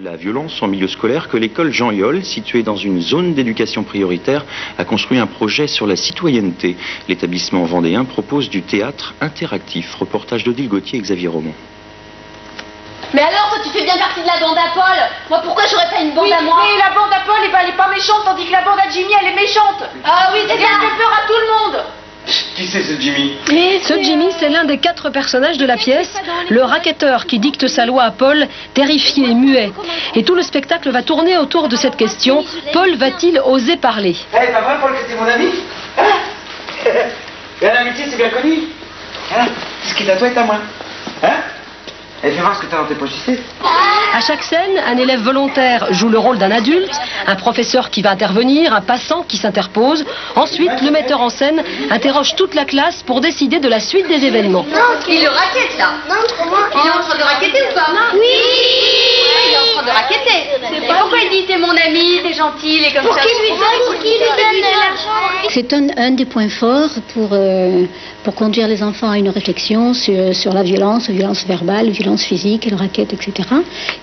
La violence en milieu scolaire que l'école Jean Yol, située dans une zone d'éducation prioritaire, a construit un projet sur la citoyenneté. L'établissement vendéen propose du théâtre interactif. Reportage d'Odile Gauthier et Xavier Romand. Mais alors, toi, tu fais bien partie de la bande à Paul. Moi, pourquoi j'aurais pas une bande à moi? Mais la bande à Paul, elle est pas méchante, tandis que la bande à Jimmy, elle est méchante. Ah oui, c'est ça. Elle fait peur à tout le monde. Qui c'est ce Jimmy? Ce Jimmy, c'est l'un des 4 personnages de la pièce, le racketteur qui dicte sa loi à Paul, terrifié et muet. Et tout le spectacle va tourner autour de cette question, Paul va-t-il oser parler? Eh, pas vrai, Paul, que c'était mon ami? Hein? Et l'amitié, c'est bien connu. Hein? Ce qui est à toi est à moi. Hein? Et fais voir ce que t'as dans tes poches ici. À chaque scène, un élève volontaire joue le rôle d'un adulte, un professeur qui va intervenir, un passant qui s'interpose. Ensuite, le metteur en scène interroge toute la classe pour décider de la suite des événements. Non, il le raquette là. Non, comment? Il est en train de raqueter ou pas? Non. Oui. Il est en train de raqueter. Et pourquoi il dit t'es mon ami, t'es gentil, il est comme ça? Pour qu'il lui donne l'argent. C'est un des points forts pour conduire les enfants à une réflexion sur la violence verbale, violence physique, le racket, etc.,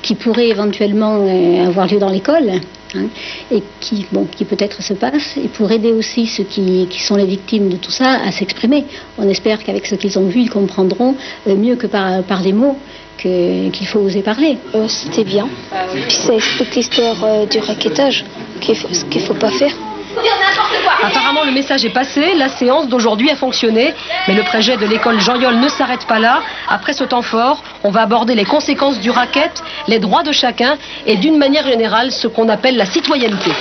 qui pourrait éventuellement avoir lieu dans l'école, hein, et qui peut-être se passe, et pour aider aussi ceux qui sont les victimes de tout ça à s'exprimer. On espère qu'avec ce qu'ils ont vu, ils comprendront mieux que par les mots qu'il faut oser parler. C'était bien. Puis ça explique l'histoire du rackettage, ce qu'il ne faut pas faire. Apparemment, le message est passé, la séance d'aujourd'hui a fonctionné, mais le projet de l'école Jean Yol ne s'arrête pas là. Après ce temps fort, on va aborder les conséquences du racket, les droits de chacun et d'une manière générale, ce qu'on appelle la citoyenneté.